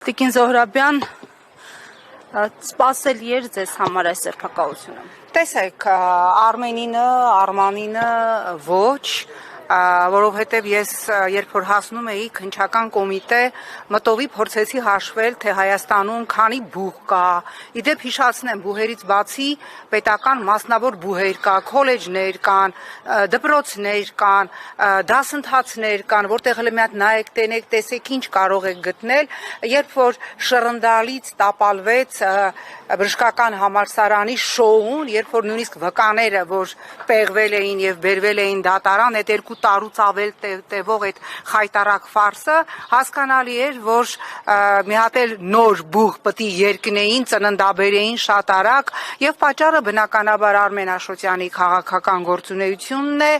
Տիկին Զոհրաբյան, սպասելի էր ձեզ համար այս սրբակալությունը։ Տեսեք, Արմենինը, Արմանինը ոչ, որովհետև ես երբ որ հասնում էի քննչական կոմիտե, մտովի փորձեցի հաշվել, թե Հայաստանում քանի բուհ կա։ Իդեպ հիշացնեմ, բուհերից բացի պետական մասնավոր բուհեր կա, քոլեջներ կան, դպրոցներ կան, դասընթացներ կան, որտեղ հենց մի հատ նայեք, տենեք, տեսեք ինչ կարող եք գտնել, երբ որ շռնդալից տապալվեց բժշկական համալսարանի շոուն, երբ որ նույնիսկ վկաները, որ պեղվել էին եւ բերվել էին դատարան, այդ 2 տարուց ավել տևող այդ խայտարակ ֆարսը, հասկանալի էր, որ մի հատ էլ նոր բուհ պետք է երկնեին, ծննդաբերեին շատ արագ, եւ պատճառը բնականաբար Արմեն Աշոտյանի քաղաքական գործունեությունն է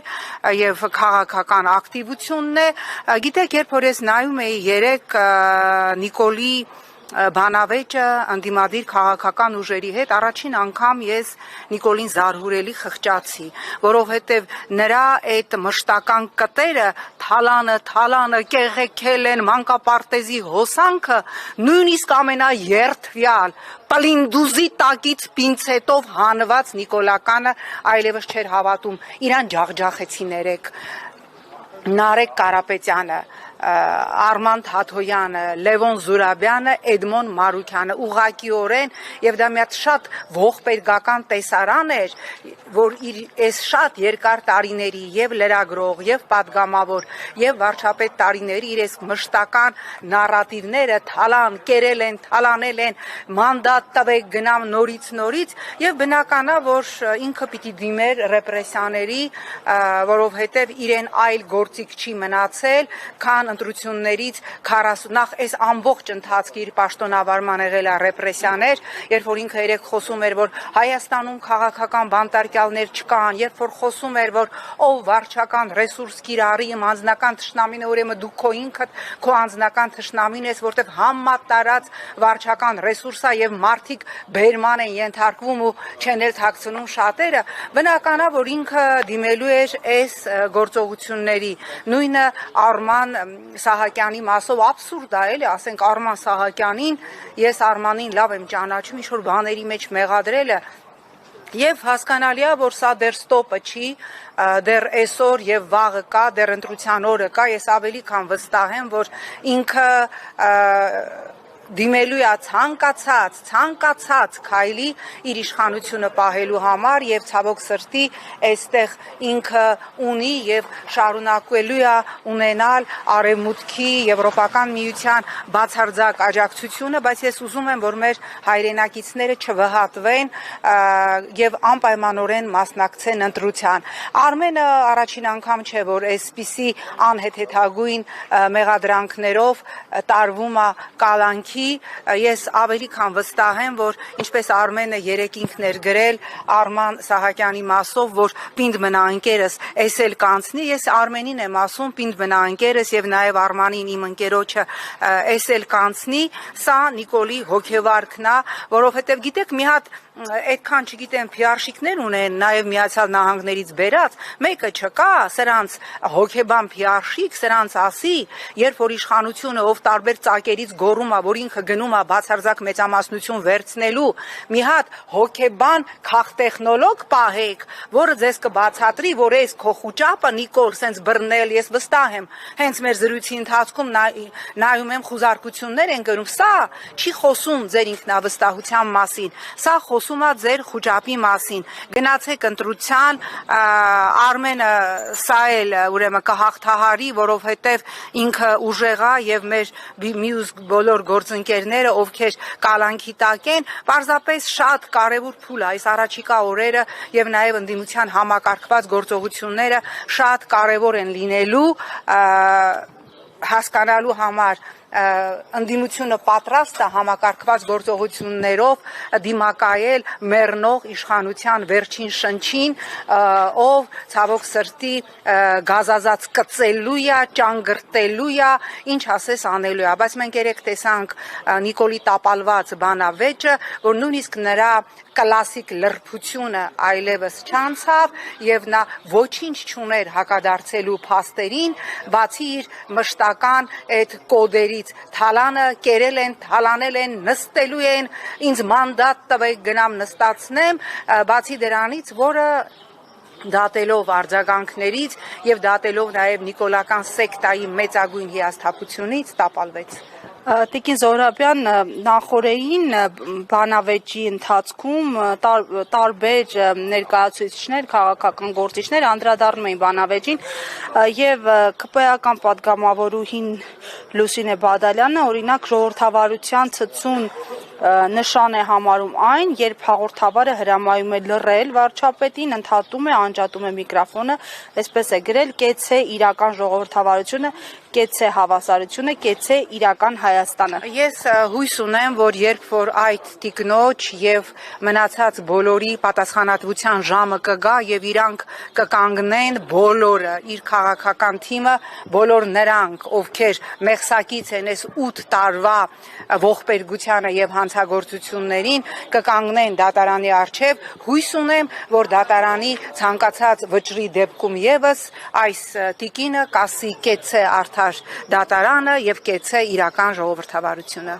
եւ քաղաքական ակտիվությունն է։ Գիտեք, երբ որ ես նայում էի երեք Նիկոլի բանավեճը ընդդիմադիր քաղաքական ուժերի հետ, առաջին անգամ ես Նիկոլին զարհուրելի խղճացի, որովհետև նրա այդ մշտական կտերը թալանը կեղեքել են մանկապարտեզի հոսանքը, նույնիսկ ամենաերթվյալ պլինդուզի տակից պինցետով հանված Նիկոլականը այլևս չէր հավատում, իրան ջախջախեցին երեք Նարեկ Կարապետյանը, Արման Թաթոյանը, Լևոն Զուրաբյանը, Էդմոն Մարուքյանը, ուղղակիորեն, եւ դա մի հատ շատ ողբերգական տեսարան էր, որ իր այս շատ երկար տարիների եւ լրագրող, եւ պատգամավոր, եւ վարչապետ տարիների իր այս մշտական նարատիվները թալան, կերել են, թալանել են, մանդատ տվեք գնամ նորից, եւ բնականա, որ ինքը պիտի դիմեր ռեպրեսիաների, որովհետեւ իրեն այլ գործիք չի մնացել, քան ընտրություններից 40 նախ այս ամբողջ ընթացքի իր պաշտոնավարման եղել է ռեպրեսիաներ, երբ որ ինքը երեք խոսում էր, որ Հայաստանում քաղաքական բանտարկյալներ չկան, երբ որ խոսում էր, որ ով վարչական ռեսուրս կիրառի, իմ անձնական թշնամին է, ուրեմն դու քո ինքդ քո անձնական թշնամին ես, որտեղ համատարած վարչական ռեսուրս է եւ մարդիկ բերման են ենթարկվում ու չեն էլ թաքցնում շատերը, բնականա, որ ինքը դիմելու էր այս գործողությունների, նույնը Արման Սահակյանի մասով աբսուրդ է, էլի, ասենք Արման Սահակյանին, ես Արմանին լավ եմ ճանաչում, ինչ-որ բաների մեջ մեղադրելը, եւ հասկանալի է, որ սա դեռ ստոպը չի, դեռ այսօր եւ վաղը կա, դեռ ընտրության օրը կա, ես ավելի քան վստահ եմ, որ ինքը դիմելու է ցանկացած քայլի իր իշխանությունը պահելու համար եւ ցավոք սրտի այստեղ ինքը ունի եւ շարունակելու է ունենալ արևմուտքի եվրոպական միության բացարձակ աջակցությունը, բայց ես ուզում եմ, որ մեր հայրենակիցները չվհատվեն եւ անպայմանորեն մասնակցեն ընտրության։ Արմենը առաջին անգամ չէ, որ այսպիսի անհեթեթագույն մեղադրանքներով տարվում է կալանքի, ես ավելի քան վստահ եմ, որ ինչպես Արմենը երեք ինքն էր գրել Արման Սահակյանի մասով, որ պինդ մնա ընկերս, էս էլ կանցնի, ես Արմենին եմ ասում, պինդ մնա ընկերս եւ նաեւ Արմանին իմ ընկերոջը էս էլ կանցնի, սա Նիկոլի հոգեվարքն է, որովհետեւ գիտեք մի հատ այդքան չգիտեմ PR-շիկներ ունեն, նաև Միացյալ Նահանգներից բերած, մեկը չկա, սրանց հոգեբան PR-շիկ, սրանց ասի, երբ որ իշխանությունը ով տարբեր ծակերից գոռում է, որ ինքը գնում է բացարձակ մեծամասնություն վերցնելու, մի հատ հոգեբան քաղտեխնոլոգ պահեք, որը ձեզ կբացատրի, որ այս քո խուճապը Նիկոլ սենց բռնել, ես վստահ եմ, հենց մեր զրույցի ընթացքում նայում եմ խուզարկություններ են գրում, սա չի խոսում ձեր ինքնավստահության մասին, սա խոսում է ձեր խուճապի մասին, գնացեք ընտրության, Արմենը սա էլ ուրեմն կհաղթահարի, որովհետև ինքը ուժեղ է եւ մեր մյուս բոլոր գործընկերները, ովքեր կալանքի տակ են, պարզապես շատ կարեւոր փուլ է այս առաջիկա օրերը եւ նաեւ ընդդիմության համակարգված գործողությունները շատ կարեւոր են լինելու հասկանալու համար ընդդիմությունը պատրաստ է համակարգված գործողություններով դիմակայել մեռնող իշխանության վերջին շնչին, ով ցավոք սրտի գազազած կծելու է, ճանգրտելու է, ինչ ասես անելու է, բայց մենք երեք տեսանք Նիկոլի տապալված բանավեճը, որ նույնիսկ նրա կլասիկ լրբությունը այլևս չանցավ եւ նա ոչինչ չուներ հակադարձելու փաստերին, բացի իր մշտական այդ կոդերից թալանը կերել են, թալանել են, նստելու են, ինձ մանդատ տվեք գնամ նստացնեմ, բացի դրանից, որը դատելով արձագանքներից եւ դատելով նաեւ նիկոլական սեկտայի մեծագույն հիասթափությունից տապալվեց։ Տիկին Զոհրաբյան, նախորդին բանավեճի ընթացքում տարբեր ներկայացուցիչներ, քաղաքական գործիչներ անդրադառնում էին բանավեճին եւ ԿՊԵ-ական падգամավորուհին Լուսինե Բադալյանը օրինակ ժողովրդավարության ցցուն նշան է համարում այն, երբ հաղորդավարը հրամայում է լռել վարչապետին, ընդհատում է, անջատում է միկրոֆոնը, այսպես է գրել, կեցե իրական ժողովրդավարությունը, կեցե հավասարությունը, կեցե իրական Հայաստանը։ Ես հույս ունեմ, որ երբ որ այդ տիկնոջ եւ մնացած բոլորի պատասխանատվության ժամը կգա եւ իրանք կկանգնեն բոլորը, իր քաղաքական թիմը, բոլոր նրանք, ովքեր մեղսակից են այս 8 տարվա ողբերգությանը եւ հանցագործություններին, կկանգնեն դատարանի առջև, հույս ունեմ, որ դատարանի ցանկացած վճռի դեպքում եւս այս տիկինը կասի կեցե արդար դատարանը եւ կեցե իրական ժողովրդավարությունը։